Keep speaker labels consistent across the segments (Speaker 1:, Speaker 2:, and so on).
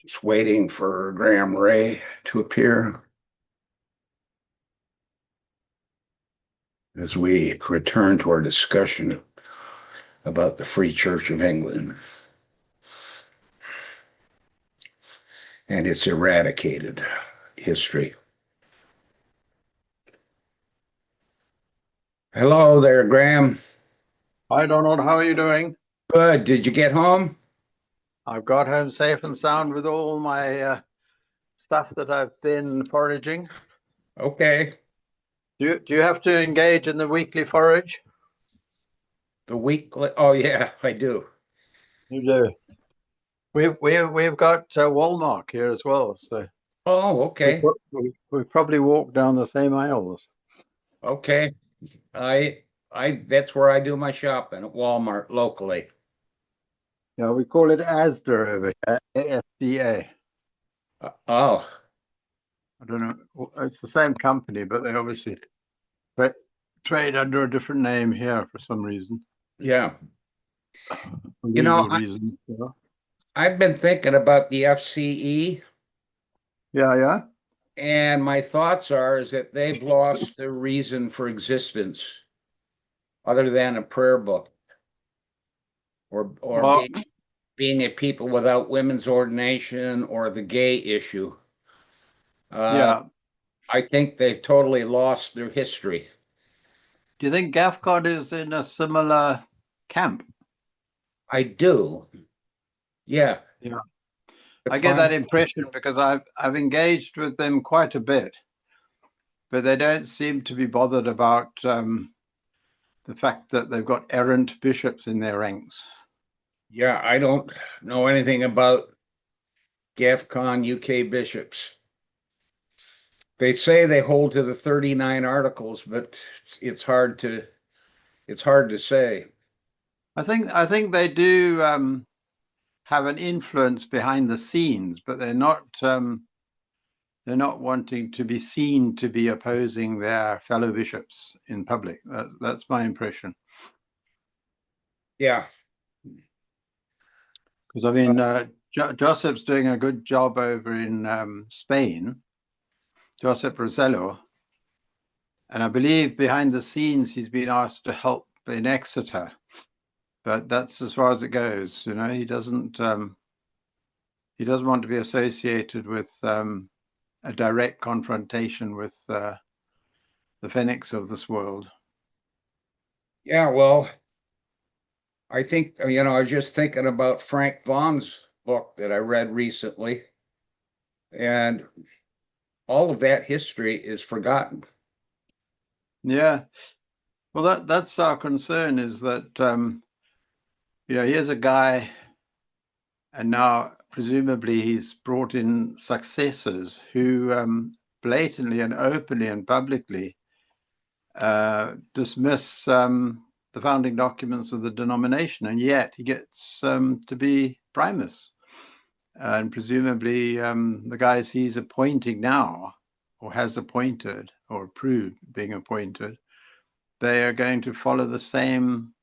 Speaker 1: Just waiting for Grahame Wray to appear as we return to our discussion about the Free Church of England and its eradicated history. Hello there, Grahame.
Speaker 2: Hi, Donald. How are you doing?
Speaker 1: Good. Did you get home?
Speaker 2: I've got home safe and sound with all my stuff that I've been foraging.
Speaker 1: Okay.
Speaker 2: Do you have to engage in the weekly forage?
Speaker 1: The weekly. Oh, yeah, I do.
Speaker 2: You do. We've got Walmart here as well, so
Speaker 1: Oh,
Speaker 2: we
Speaker 1: okay.
Speaker 2: we probably walk down the same aisles.
Speaker 1: Okay. I that's where I do my shopping at Walmart locally.
Speaker 2: Yeah, we call it Asda over here, ASDA.
Speaker 1: Oh,
Speaker 2: I don't know. It's the same company, but they obviously trade under a different name here for some reason,
Speaker 1: yeah.
Speaker 2: for
Speaker 1: You know,
Speaker 2: legal reasons.
Speaker 1: I've been thinking about the FCE.
Speaker 2: Yeah, yeah.
Speaker 1: And my thoughts are is that they've lost their reason for existence other than a prayer book or
Speaker 2: Well,
Speaker 1: being a people without women's ordination or the gay issue. Uh,
Speaker 2: yeah.
Speaker 1: I think they've totally lost their history.
Speaker 2: Do you think GAFCON is in a similar camp?
Speaker 1: I do. Yeah.
Speaker 2: Yeah. I get
Speaker 1: Define.
Speaker 2: that impression because I've engaged with them quite a bit, but they don't seem to be bothered about the fact that they've got errant bishops in their ranks.
Speaker 1: Yeah, I don't know anything about GAFCON UK bishops. They say they hold to the 39 articles, but it's hard to say.
Speaker 2: I think they do have an influence behind the scenes, but they're not wanting to be seen to be opposing their fellow bishops in public. That's my impression.
Speaker 1: Yeah.
Speaker 2: Because I mean, Joseph's doing a good job over in Spain, Joseph Rosello, and I believe behind the scenes he's been asked to help in Exeter, but that's as far as it goes. You know, he doesn't want to be associated with a direct confrontation with the Fenwicks of this world.
Speaker 1: Yeah, well, I think, I was just thinking about Frank Vaughn's book that I read recently, and all of that history is forgotten.
Speaker 2: Yeah, well, that's our concern is that here's a guy, and now presumably he's brought in successors who blatantly and openly and publicly dismiss the founding documents of the denomination, and yet he gets to be primus. And presumably the guys he's appointing now, or has appointed, or approved being appointed, they are going to follow the same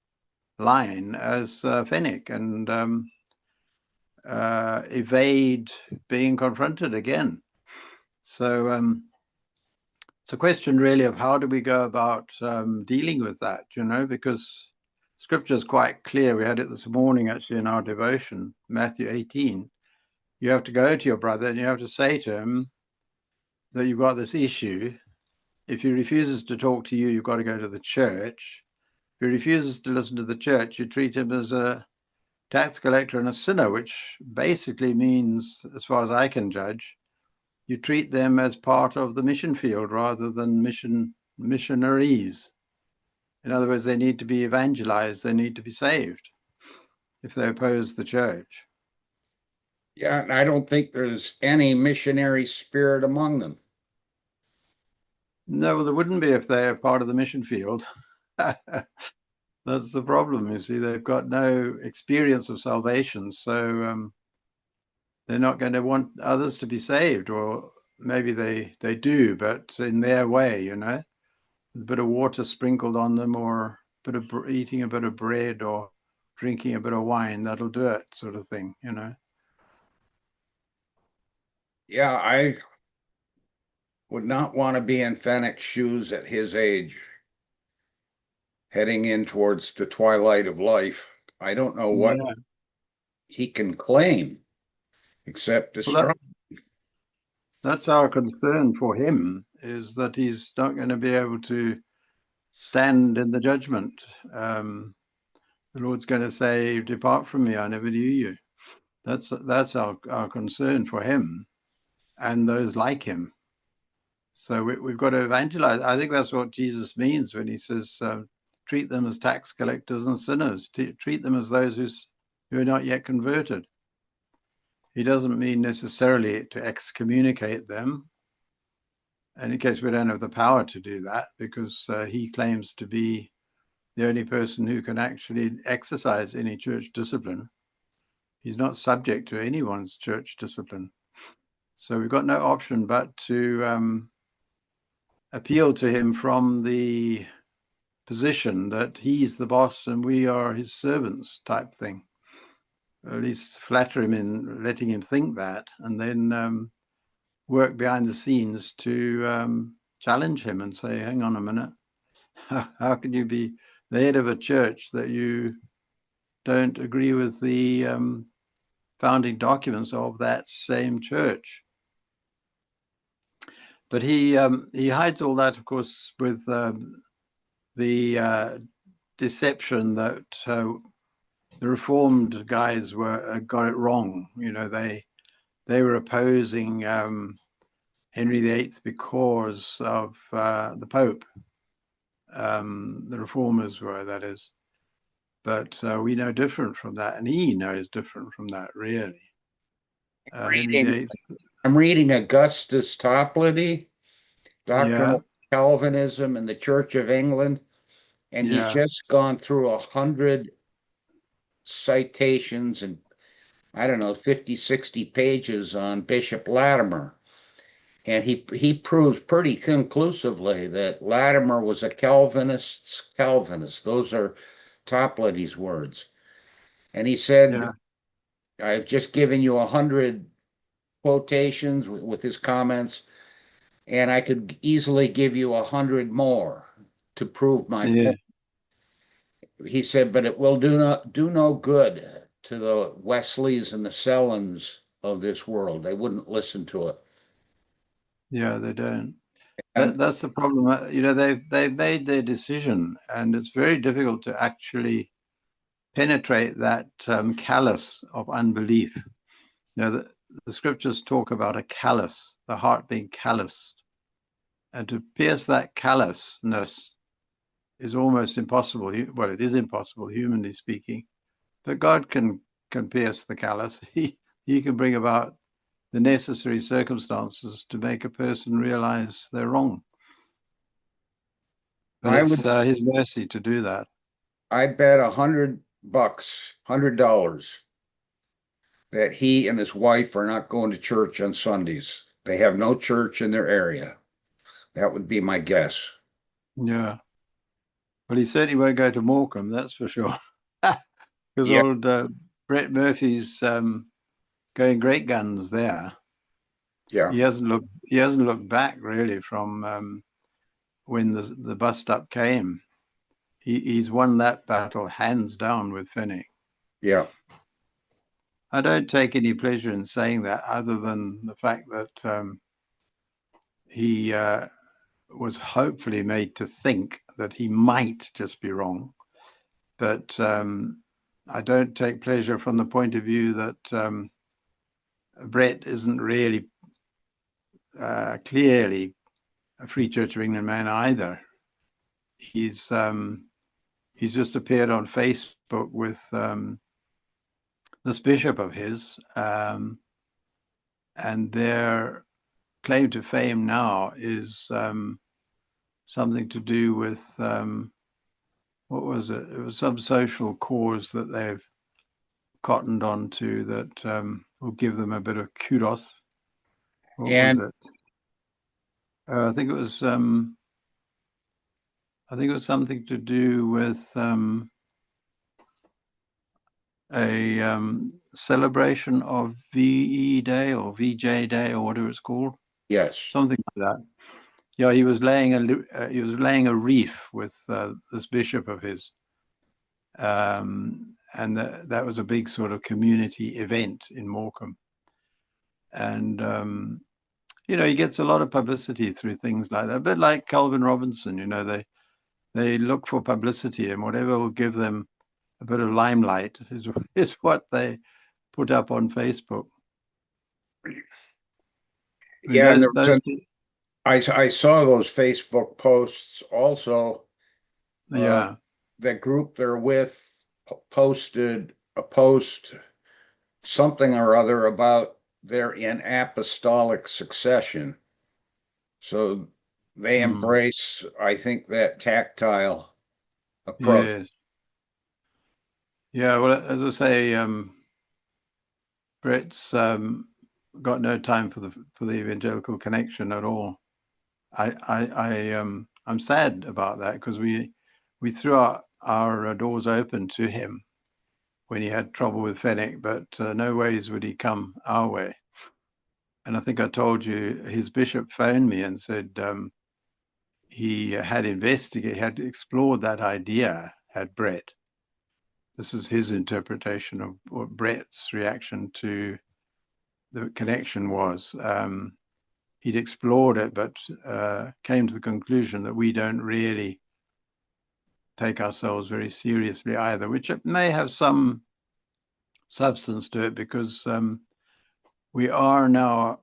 Speaker 2: line as Fenwick and evade being confronted again. So it's a question really of how do we go about dealing with that, because scripture is quite clear. We had it this morning actually in our devotion, Matthew 18. You have to go to your brother and you have to say to him that you've got this issue. If he refuses to talk to you, you've got to go to the church. If he refuses to listen to the church, you treat him as a tax collector and a sinner, which basically means, as far as I can judge, you treat them as part of the mission field rather than missionaries. In other words, they need to be evangelized, they need to be saved if they oppose the church.
Speaker 1: Yeah, and I don't think there's any missionary spirit among them.
Speaker 2: No, well, there wouldn't be if they're part of the mission field. That's the problem. You see, they've got no experience of salvation, so they're not going to want others to be saved, or maybe they do, but in their way, with a bit of water sprinkled on them, or a bit of eating a bit of bread, or drinking a bit of wine. That'll do it, sort of thing.
Speaker 1: Yeah, I would not want to be in Fenwick's shoes at his age, heading in towards the twilight of life. I don't know what
Speaker 2: Yeah.
Speaker 1: he can claim except
Speaker 2: Well,
Speaker 1: destruction.
Speaker 2: that's our concern for him, is that he's not going to be able to stand in the judgment. The Lord's going to say, "Depart from me, I never knew you." That's our concern for him and those like him. So we've got to evangelize. I think that's what Jesus means when he says, treat them as tax collectors and sinners. Treat them as those who are not yet converted. He doesn't mean necessarily to excommunicate them. And in case we don't have the power to do that, because he claims to be the only person who can actually exercise any church discipline. He's not subject to anyone's church discipline. So we've got no option but to appeal to him from the position that he's the boss and we are his servants type thing. Or at least flatter him in letting him think that, and then work behind the scenes to challenge him and say, hang on a minute, how can you be the head of a church that you don't agree with the founding documents of that same church? But he hides all that, of course, with the deception that the Reformed guys got it wrong. You know, they were opposing Henry VIII because of the Pope. The Reformers were, that is. But we know different from that, and he knows different from that, really. Henry
Speaker 1: Reading,
Speaker 2: VIII,
Speaker 1: I'm reading Augustus Toplady,
Speaker 2: yeah,
Speaker 1: Doctrinal Calvinism in the Church of England, and he's
Speaker 2: yeah,
Speaker 1: just gone through 100 citations and I don't know, 50, 60 pages on Bishop Latimer. And he proves pretty conclusively that Latimer was a Calvinist's Calvinist. Those are Toplady's words. And he said,
Speaker 2: yeah,
Speaker 1: I've just given you 100 quotations with his comments, and I could easily give you 100 more to prove my
Speaker 2: yeah,
Speaker 1: point. He said, but it will do no good to the Wesleys and the Sellons of this world. They wouldn't listen to it.
Speaker 2: yeah. They don't.
Speaker 1: And
Speaker 2: That's the problem. You know, they've made their decision, and it's very difficult to actually penetrate that callus of unbelief. You know, the scriptures talk about a callus, the heart being calloused, and to pierce that callousness is almost impossible. Well, it is impossible, humanly speaking, but God can pierce the callus. He can bring about the necessary circumstances to make a person realize they're wrong. But
Speaker 1: I
Speaker 2: it's
Speaker 1: would,
Speaker 2: his mercy to do that.
Speaker 1: I bet $100, $100 that he and his wife are not going to church on Sundays. They have no church in their area. That would be my guess.
Speaker 2: Yeah. Well, he certainly won't go to Morecambe, that's for sure. Because
Speaker 1: Yeah,
Speaker 2: old Brett Murphy's going great guns there.
Speaker 1: yeah,
Speaker 2: He hasn't looked back really from when the bust up came. He's won that battle hands down with Fenwick.
Speaker 1: yeah.
Speaker 2: I don't take any pleasure in saying that, other than the fact that he was hopefully made to think that he might just be wrong. But I don't take pleasure from the point of view that Brett isn't really clearly a Free Church of England man either. He's just appeared on Facebook with this bishop of his, and their claim to fame now is something to do with what was it? It was some social cause that they've cottoned on to that will give them a bit of kudos. What was
Speaker 1: And
Speaker 2: it? I think it was something to do with a celebration of VE Day or VJ Day or whatever it's called,
Speaker 1: Yes.
Speaker 2: something like that. Yeah, he was laying a reef with this bishop of his, and that was a big sort of community event in Morecambe. And he gets a lot of publicity through things like that. A bit like Calvin Robinson, they look for publicity, and whatever will give them a bit of limelight is what they put up on Facebook. I mean,
Speaker 1: Yeah, and I saw those Facebook posts also.
Speaker 2: Yeah.
Speaker 1: The group they're with posted a post, something or other about they're in apostolic succession. So they embrace, I think, that tactile approach.
Speaker 2: Yes. Yeah, well, as I say, Brett's got no time for the evangelical connection at all. I'm sad about that, because we threw our doors open to him when he had trouble with Fenwick, but no ways would he come our way. And I think I told you his bishop phoned me and said he had explored that idea at Brett. This is his interpretation of what Brett's reaction to the connection was. He'd explored it, but came to the conclusion that we don't really take ourselves very seriously either, which it may have some substance to it, because we are now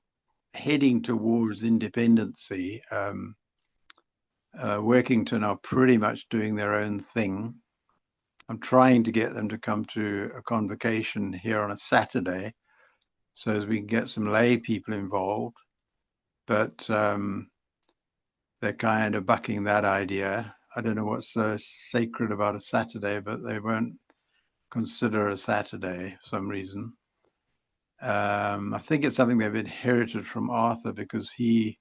Speaker 2: heading towards independency. Workington are pretty much doing their own thing. I'm trying to get them to come to a convocation here on a Saturday so as we can get some lay people involved. But they're kind of bucking that idea. I don't know what's so sacred about a Saturday, but they won't consider a Saturday for some reason. I think it's something they've inherited from Arthur, because he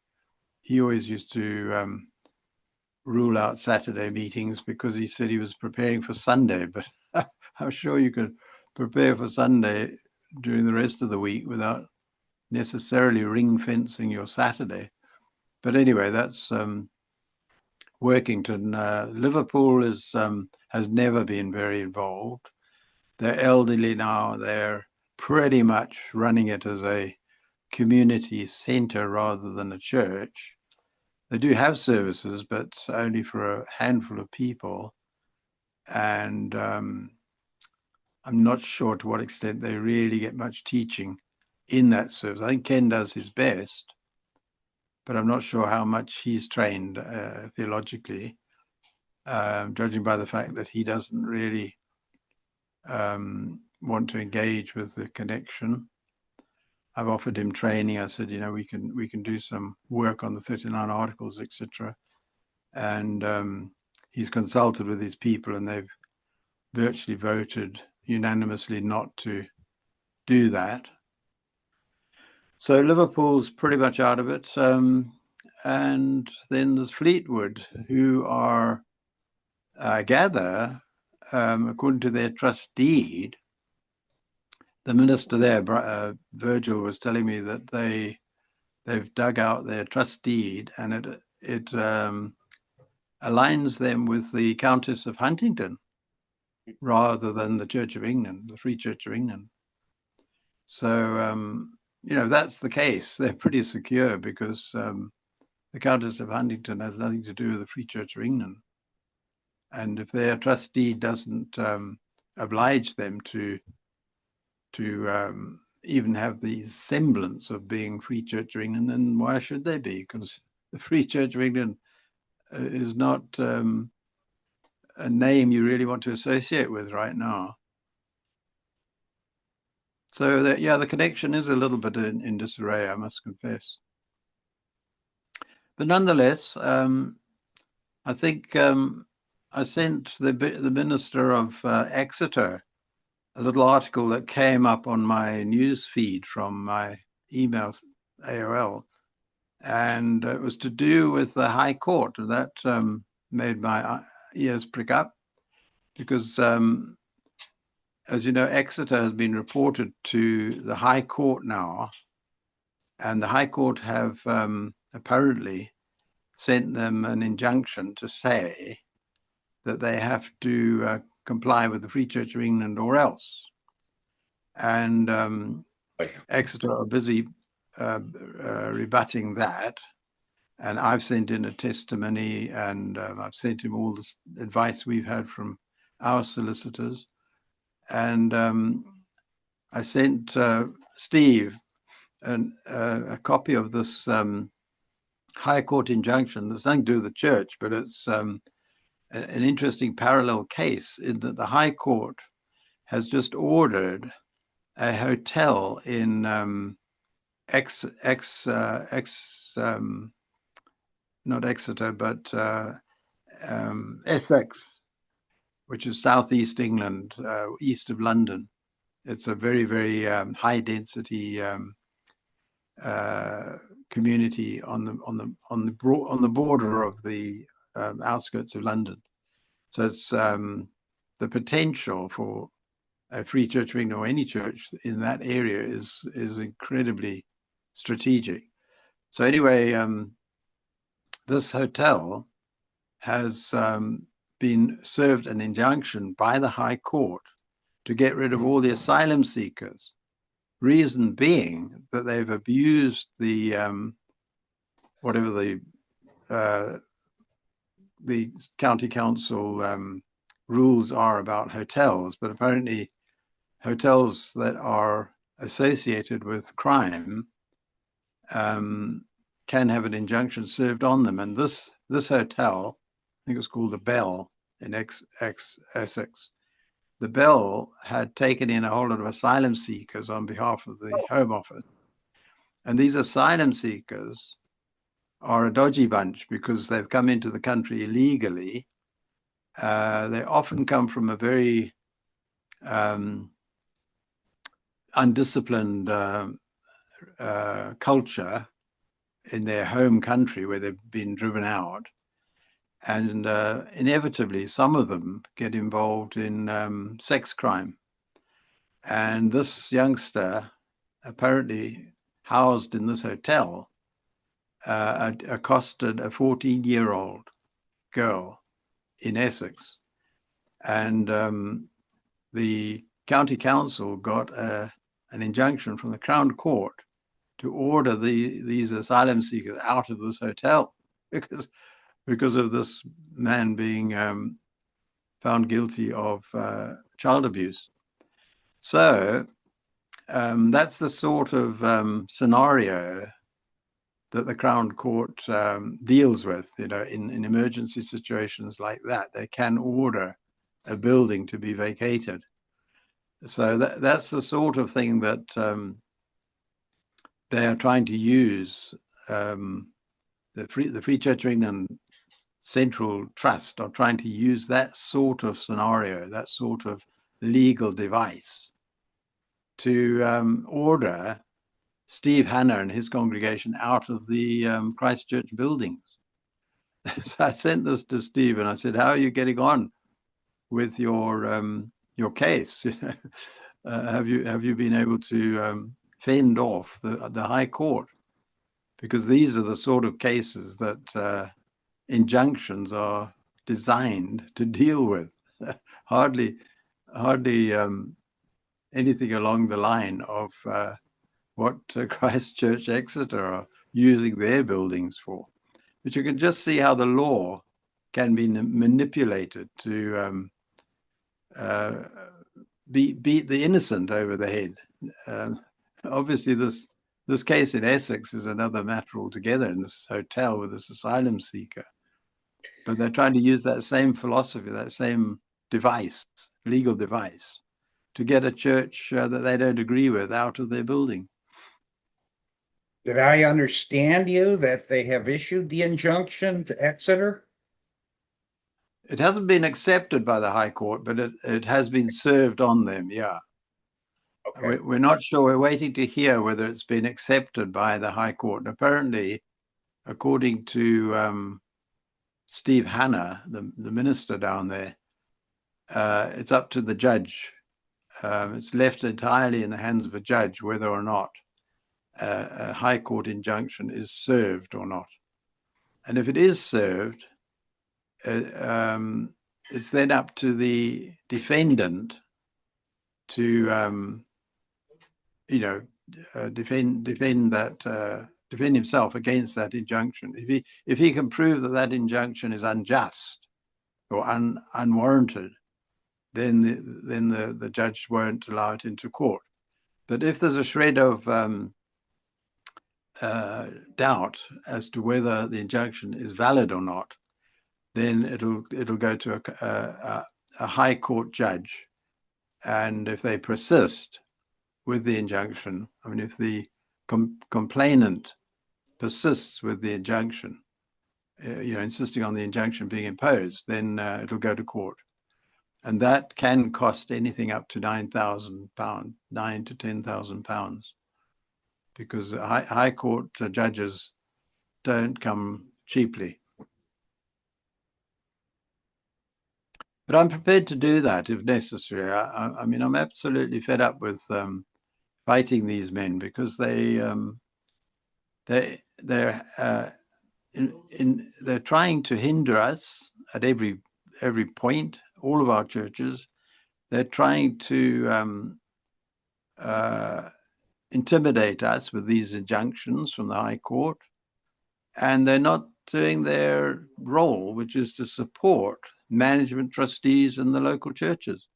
Speaker 2: always used to rule out Saturday meetings because he said he was preparing for Sunday. But I'm sure you could prepare for Sunday during the rest of the week without necessarily ring fencing your Saturday. But anyway, that's Workington. Liverpool has never been very involved. They're elderly now. They're pretty much running it as a community centre rather than a church. They do have services, but only for a handful of people. And I'm not sure to what extent they really get much teaching in that service. I think Ken does his best, but I'm not sure how much he's trained theologically, judging by the fact that he doesn't really want to engage with the connection. I've offered him training. I said, we can do some work on the 39 articles, etc. And he's consulted with his people, and they've virtually voted unanimously not to do that. So Liverpool's pretty much out of it. And then there's Fleetwood, who are, I gather, according to their trust deed, the minister there, Virgil, was telling me that they've dug out their trust deed, and it aligns them with the Countess of Huntingdon rather than the Church of England, the Free Church of England. So, if that's the case, they're pretty secure, because the Countess of Huntingdon has nothing to do with the Free Church of England. And if their trustee doesn't oblige them to even have the semblance of being Free Church of England, then why should they be? Because the Free Church of England is not a name you really want to associate with right now. So the connection is a little bit in disarray, I must confess. But nonetheless, I think I sent the minister of Exeter a little article that came up on my news feed from my email AOL, and it was to do with the High Court. That made my ears prick up, because as you know, Exeter has been reported to the High Court now, and the High Court have apparently sent them an injunction to say that they have to comply with the Free Church of England or else. And Exeter are busy rebutting that. And I've sent in a testimony, and I've sent him all the advice we've had from our solicitors. And I sent Steve a copy of this High Court injunction. There's nothing to do with the church, but it's an interesting parallel case in that the High Court has just ordered a hotel in not Exeter, but Essex, which is southeast England, east of London. It's a very, very high density community on the border of the outskirts of London. So it's the potential for a Free Church of England or any church in that area is incredibly strategic. So anyway, this hotel has been served an injunction by the High Court to get rid of all the asylum seekers. Reason being that they've abused the whatever the county council rules are about hotels, but apparently hotels that are associated with crime can have an injunction served on them. And this hotel, I think it's called the Bell in Essex. The Bell had taken in a whole lot of asylum seekers on behalf of the Home Office. And these asylum seekers are a dodgy bunch because they've come into the country illegally. They often come from a very undisciplined culture in their home country where they've been driven out. And inevitably, some of them get involved in sex crime. And this youngster, apparently housed in this hotel, accosted a 14-year-old girl in Essex. And the county council got an injunction from the Crown Court to order these asylum seekers out of this hotel because of this man being found guilty of child abuse. So that's the sort of scenario that the Crown Court deals with. You know, in emergency situations like that, they can order a building to be vacated. So that's the sort of thing that they are trying to use. The Free Church of England Central Trust are trying to use that sort of scenario, that sort of legal device, to order Steve Hanna and his congregation out of the Christchurch buildings. So I sent this to Steve and I said, "How are you getting on with your case? Have you been able to fend off the High Court? Because these are the sort of cases that injunctions are designed to deal with. hardly anything along the line of what Christchurch Exeter are using their buildings for. But you can just see how the law can be manipulated to beat the innocent over the head. Obviously, this case in Essex is another matter altogether in this hotel with this asylum seeker. But they're trying to use that same philosophy, that same device, legal device, to get a church that they don't agree with out of their building.
Speaker 1: Did I understand you that they have issued the injunction to Exeter?
Speaker 2: It hasn't been accepted by the High Court, but it has been served on them, yeah.
Speaker 1: Okay.
Speaker 2: We're not sure. We're waiting to hear whether it's been accepted by the High Court. And apparently, according to Steve Hanna, the minister down there, it's up to the judge It's left entirely in the hands of a judge whether or not a High Court injunction is served or not. And if it is served, it's then up to the defendant to, defend himself against that injunction. If he can prove that that injunction is unjust or unwarranted, then the judge won't allow it into court. But if there's a shred of doubt as to whether the injunction is valid or not, then it'll go to a High Court judge, and if they persist with the injunction, I mean, if the complainant persists with the injunction, insisting on the injunction being imposed, then it'll go to court, and that can cost anything up to £9,000, £9,000 to £10,000, because High Court judges don't come cheaply. But I'm prepared to do that if necessary. I mean, I'm absolutely fed up with fighting these men, because they're trying to hinder us at every point. All of our churches, they're trying to intimidate us with these injunctions from the High Court, and they're not doing their role, which is to support management trustees in the local churches.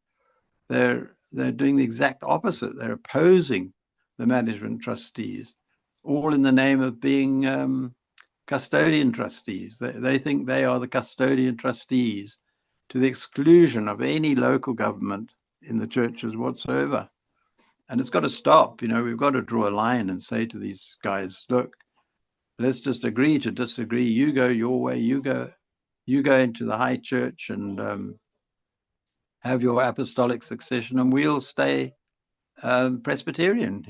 Speaker 2: They're doing the exact opposite. They're opposing the management trustees, all in the name of being custodian trustees. They think they are the custodian trustees to the exclusion of any local government in the churches whatsoever. And it's got to stop. We've got to draw a line and say to these guys, look, let's just agree to disagree. You go your way. You go into the high church and have your apostolic succession, and we'll stay Presbyterian.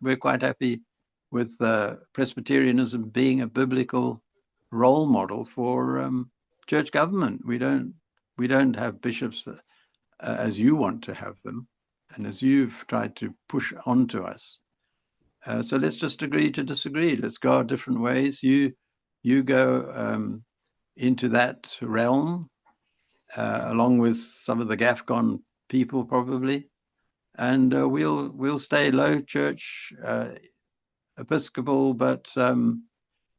Speaker 2: We're quite happy with Presbyterianism being a biblical role model for church government. We don't have bishops as you want to have them, and as you've tried to push onto us. So let's just agree to disagree. Let's go our different ways. You go into that realm along with some of the GAFCON people probably, and we'll stay low church Episcopal, but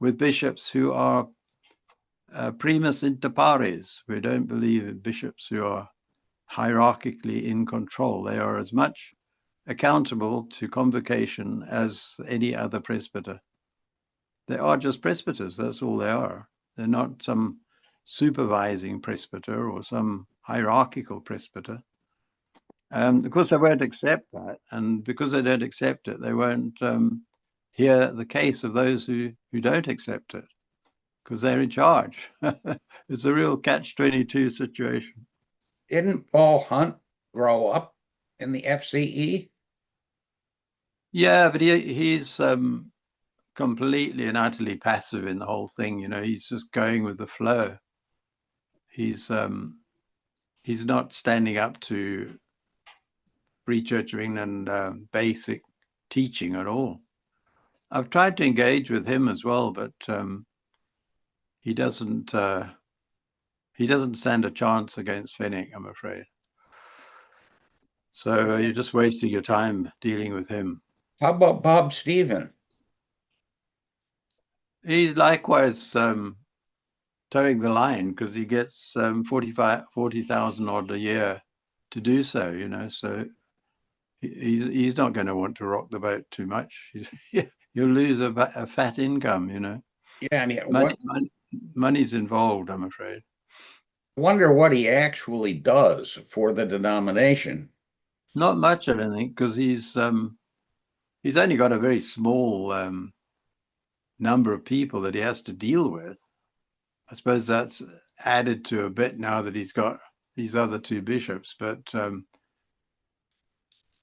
Speaker 2: with bishops who are primus inter pares. We don't believe in bishops who are hierarchically in control. They are as much accountable to convocation as any other presbyter. They are just presbyters, that's all they are. They're not some supervising presbyter or some hierarchical presbyter. Of course, they won't accept that, and because they don't accept it, they won't hear the case of those who don't accept it, because they're in charge. It's a real catch-22 situation.
Speaker 1: Didn't Paul Hunt grow up in the FCE?
Speaker 2: Yeah, but he's completely and utterly passive in the whole thing. He's just going with the flow. He's not standing up to Free Church of England basic teaching at all. I've tried to engage with him as well, but he doesn't stand a chance against Fenwick, I'm afraid. So you're just wasting your time dealing with him.
Speaker 1: How about Bob Stephen?
Speaker 2: He's likewise towing the line, because he gets 40,000 odd a year to do so. So he's not going to want to rock the boat too much. You'll lose a fat income.
Speaker 1: Yeah, I mean,
Speaker 2: money's involved, I'm afraid.
Speaker 1: I wonder what he actually does for the denomination.
Speaker 2: Not much, I don't think, because he's only got a very small number of people that he has to deal with. I suppose that's added to a bit now that he's got these other two bishops, but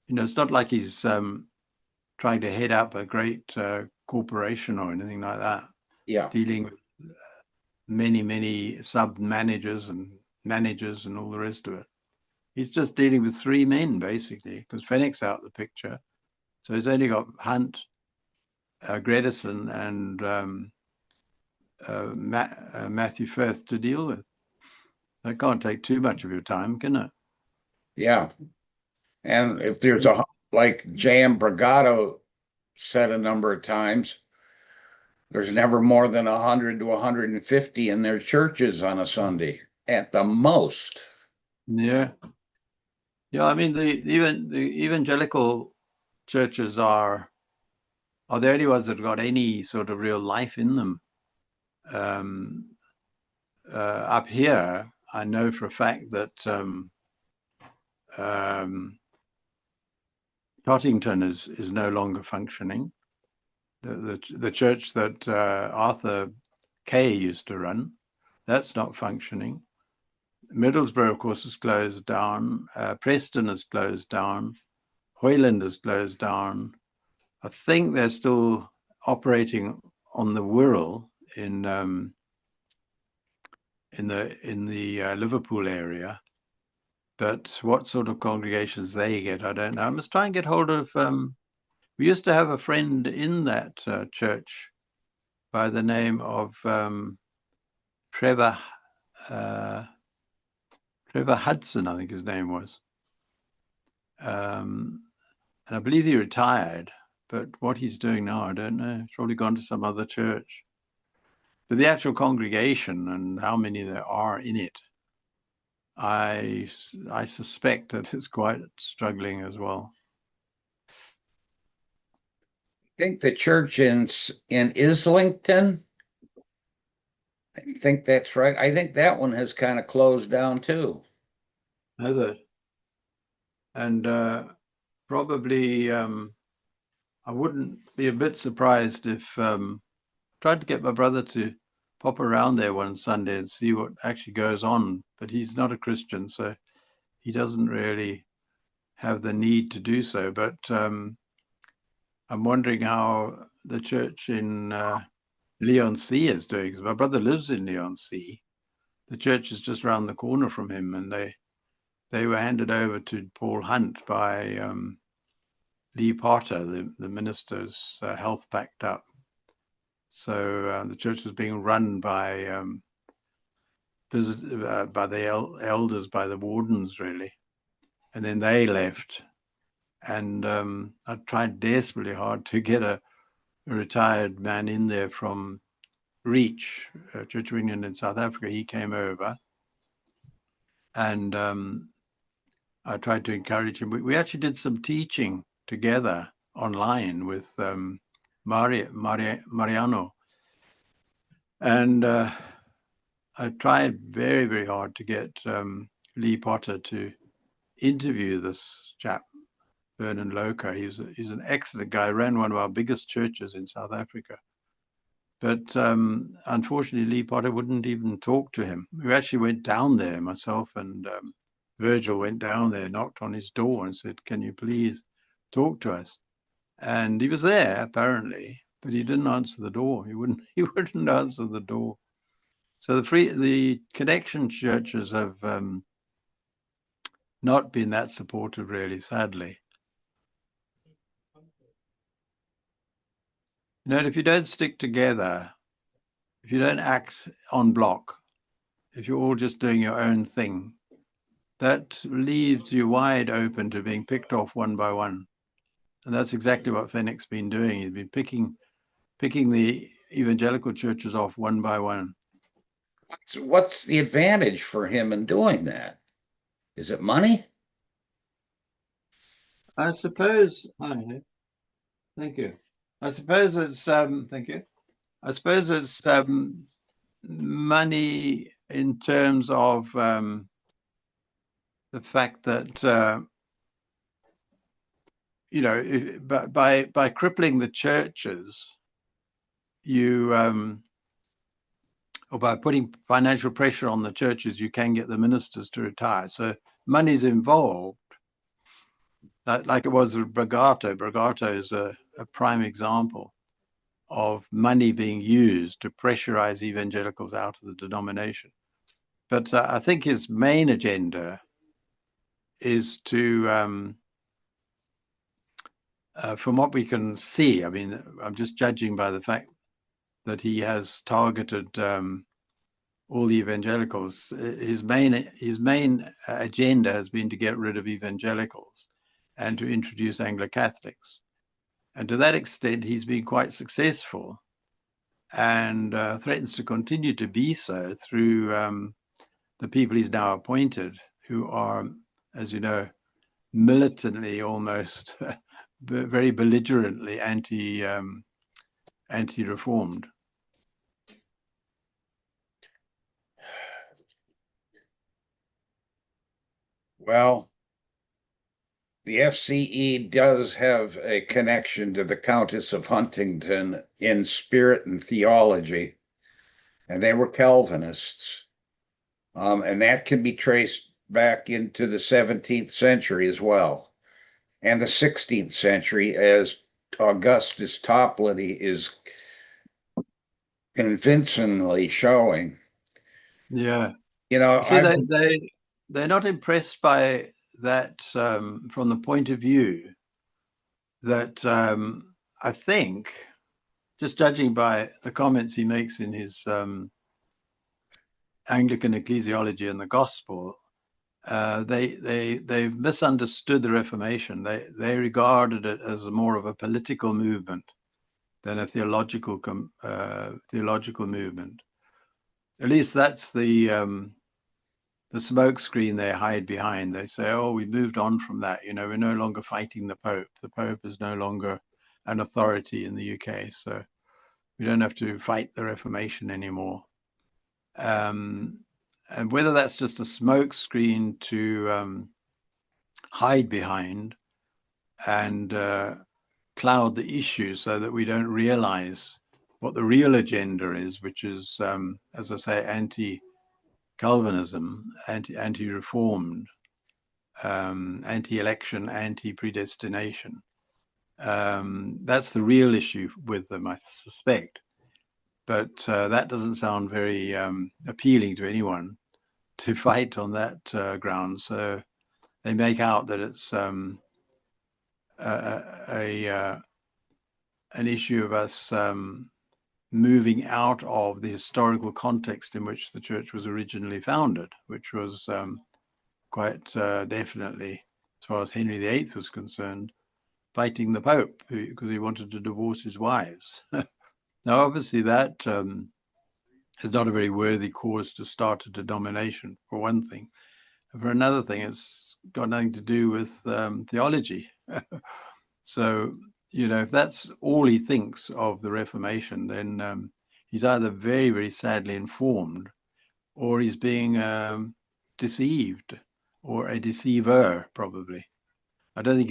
Speaker 2: it's not like he's trying to head up a great corporation or anything like that.
Speaker 1: Yeah.
Speaker 2: Dealing with many sub-managers and managers and all the rest of it. He's just dealing with three men, basically, because Fenwick's out the picture. So he's only got Hunt, Gredison, and Matthew Firth to deal with. That can't take too much of your time, can it?
Speaker 1: Yeah. And if there's a, like J.M. Bragato said a number of times, there's never more than 100 to 150 in their churches on a Sunday at the most.
Speaker 2: Yeah. Yeah, I mean, even the evangelical churches are the only ones that have got any sort of real life in them. Up here, I know for a fact that Tottington is no longer functioning. The church that Arthur Kay used to run, that's not functioning. Middlesbrough, of course, is closed down. Preston is closed down. Hoyland is closed down. I think they're still operating on the Wirral in the Liverpool area. But what sort of congregations they get, I don't know. I must try and get hold of. We used to have a friend in that church by the name of Trevor Hudson, I think his name was. And I believe he retired, but what he's doing now, I don't know. He's probably gone to some other church. But the actual congregation and how many there are in it, I suspect that it's quite struggling as well.
Speaker 1: I think the church in Islington, I think that's right. I think that one has kind of closed down too.
Speaker 2: Has it? And probably I wouldn't be a bit surprised if tried to get my brother to pop around there one Sunday and see what actually goes on. But he's not a Christian, so he doesn't really have the need to do so. But I'm wondering how the church in Leigh-on-Sea is doing. Because my brother lives in Leigh-on-Sea. The church is just around the corner from him, and they were handed over to Paul Hunt by Lee Potter, the minister's health packed up. So the church was being run by the elders, by the wardens, really. And then they left. And I tried desperately hard to get a retired man in there from Reach, Church of England in South Africa. He came over. And I tried to encourage him. We actually did some teaching together online with Mariano. And I tried very, very hard to get Lee Potter to interview this chap, Vernon Loker. He's an excellent guy, ran one of our biggest churches in South Africa. But unfortunately, Lee Potter wouldn't even talk to him. We actually went down there, myself and Virgil went down there, knocked on his door and said, "Can you please talk to us?" And he was there, apparently, but he didn't answer the door. He wouldn't answer the door. So the connection churches have not been that supportive, really, sadly. You know, if you don't stick together, if you don't act en bloc, if you're all just doing your own thing, that leaves you wide open to being picked off one by one. And that's exactly what Fenwick's been doing. He's been picking the evangelical churches off one by one.
Speaker 1: What's the advantage for him in doing that? Is it money?
Speaker 2: I suppose. Hi, thank you. I suppose it's thank you. I suppose it's money in terms of the fact that you know, by crippling the churches, you or by putting financial pressure on the churches, you can get the ministers to retire. So money's involved, like it was with Bragato. Bragato is a prime example of money being used to pressurize evangelicals out of the denomination. But I think his main agenda is to, from what we can see, I mean, I'm just judging by the fact that he has targeted all the evangelicals. His main agenda has been to get rid of evangelicals and to introduce Anglo-Catholics. And to that extent, he's been quite successful, and threatens to continue to be so through the people he's now appointed, who are, as you know, militantly, almost very belligerently anti-reformed.
Speaker 1: Well, the FCE does have a connection to the Countess of Huntingdon in spirit and theology, and they were Calvinists. And that can be traced back into the 17th century as well, and the 16th century, as Augustus Toplady is convincingly showing.
Speaker 2: Yeah.
Speaker 1: You know,
Speaker 2: You see, they're not impressed by that from the point of view that I think, just judging by the comments he makes in his Anglican ecclesiology and the gospel, they've misunderstood the Reformation. They regarded it as more of a political movement than a theological movement. At least that's the smokescreen they hide behind. They say, "Oh, we moved on from that. You know, we're no longer fighting the Pope. The Pope is no longer an authority in the UK, so we don't have to fight the Reformation anymore." And whether that's just a smokescreen to hide behind and cloud the issue so that we don't realize what the real agenda is, which is, as I say, anti-Calvinism, anti-reformed, anti-election, anti-predestination. That's the real issue with them, I suspect. But that doesn't sound very appealing to anyone to fight on that ground. So they make out that it's an issue of us moving out of the historical context in which the church was originally founded, which was quite definitely, as far as Henry VIII was concerned, fighting the Pope because he wanted to divorce his wives. Now, obviously, that is not a very worthy cause to start a denomination, for one thing. And for another thing, it's got nothing to do with theology. So, you know, if that's all he thinks of the Reformation, then he's either very, very sadly informed, or he's being deceived, or a deceiver, probably. I don't think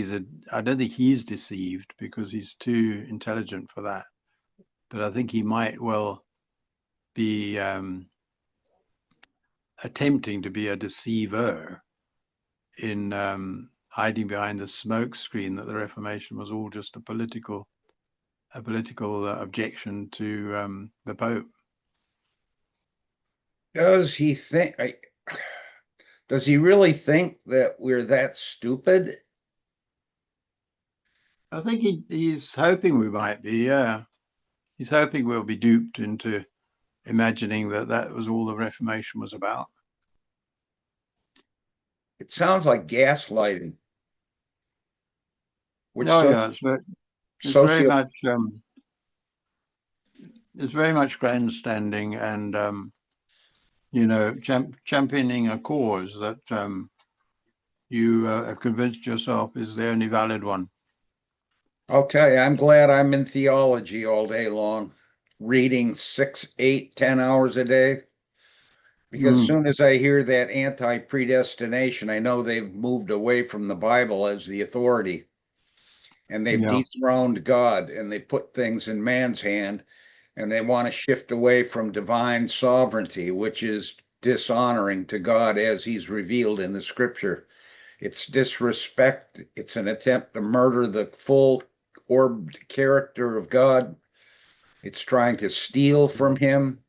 Speaker 2: he's deceived because he's too intelligent for that. But I think he might well be attempting to be a deceiver in hiding behind the smoke screen that the Reformation was all just a political objection to the Pope.
Speaker 1: does he think? Does he really think that we're that stupid?
Speaker 2: I think he's hoping we might be. Yeah, he's hoping we'll be duped into imagining that that was all the Reformation was about.
Speaker 1: It sounds like gaslighting, which
Speaker 2: Oh yeah, it's very
Speaker 1: socio
Speaker 2: much it's very much grandstanding and you know, championing a cause that you have convinced yourself is the only valid one.
Speaker 1: I'll tell you, I'm glad I'm in theology all day long, reading 6, 8, 10 hours a day. Because as
Speaker 2: Mm,
Speaker 1: soon as I hear that anti-predestination, I know they've moved away from the Bible as the authority, and they've
Speaker 2: yeah.
Speaker 1: dethroned God, and they put things in man's hand, and they want to shift away from divine sovereignty, which is dishonoring to God as he's revealed in the scripture. It's disrespect. It's an attempt to murder the full orbed character of God. It's trying to steal from him.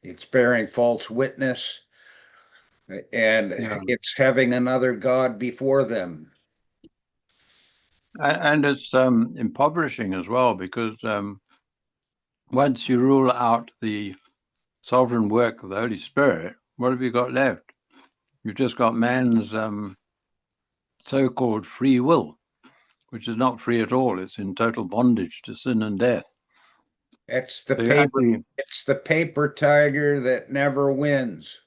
Speaker 1: It's bearing false witness. And
Speaker 2: Yeah.
Speaker 1: it's having another God before them.
Speaker 2: And it's impoverishing as well, because once you rule out the sovereign work of the Holy Spirit, what have you got left? You've just got man's so-called free will, which is not free at all. It's in total bondage to sin and death.
Speaker 1: It's the
Speaker 2: So you
Speaker 1: paper,
Speaker 2: actually,
Speaker 1: it's the paper tiger that never wins.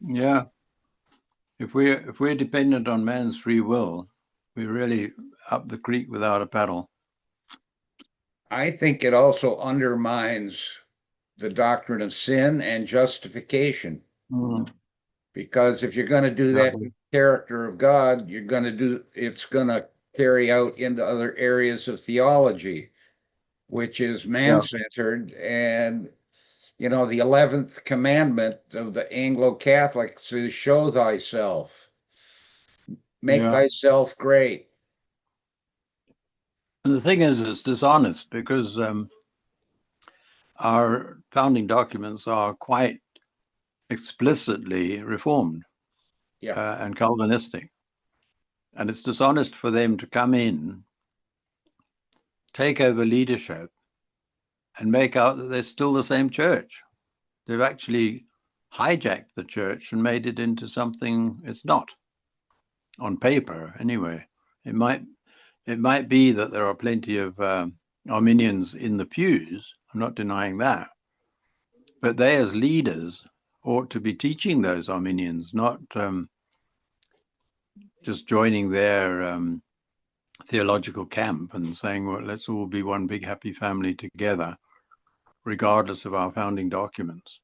Speaker 2: yeah, if we're dependent on man's free will, we're really up the creek without a paddle.
Speaker 1: I think it also undermines the doctrine of sin and justification.
Speaker 2: Mm.
Speaker 1: Because if you're going to do that in the character of God, it's going to carry out into other areas of theology, which is man-centered. And, the 11th commandment of the Anglo-Catholics is show thyself, make thyself great.
Speaker 2: And the thing is, it's dishonest, because our founding documents are quite explicitly reformed and Calvinistic. And it's dishonest for them to come in, take over leadership, and make out that they're still the same church. They've actually hijacked the church and made it into something it's not, on paper anyway. It might be that there are plenty of Arminians in the pews. I'm not denying that. But they, as leaders, ought to be teaching those Arminians, not just joining their theological camp and saying, well, let's all be one big happy family together, regardless of our founding documents.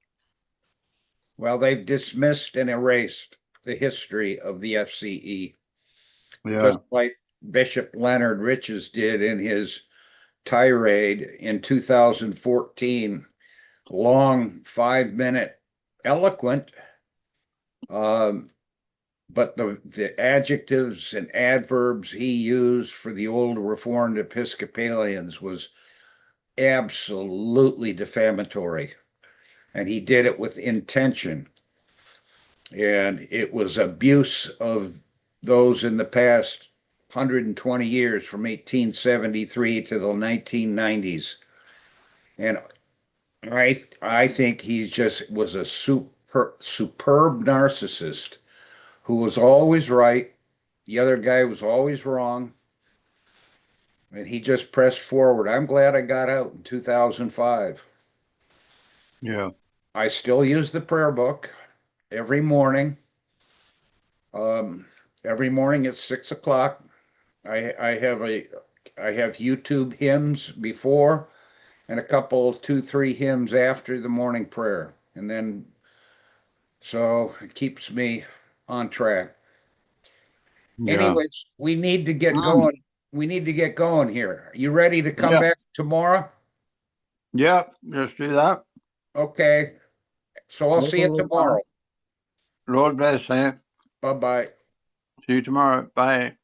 Speaker 1: Well, they've dismissed and erased the history of the FCE, just like Bishop Leonard Riches did in his tirade in 2014, long 5-minute, eloquent, but the adjectives and adverbs he used for the old Reformed Episcopalians was absolutely defamatory, and he did it with intention. And it was abuse of those in the past 120 years from 1873 to the 1990s. And I think he just was a superb narcissist who was always right. The other guy was always wrong. And he just pressed forward. I'm glad I got out in 2005.
Speaker 2: Yeah.
Speaker 1: I still use the prayer book every morning. Every morning at 6 o'clock. I have YouTube hymns before and a couple, 2, 3 hymns after the morning prayer. And then so it keeps me on track.
Speaker 2: Yeah.
Speaker 1: Anyways, we need to get going. We need to get going here. You ready to come back tomorrow?
Speaker 2: Yeah, let's do that.
Speaker 1: Okay. So I'll see you tomorrow.
Speaker 2: Lord bless you.
Speaker 1: Bye-bye.
Speaker 2: See you tomorrow. Bye.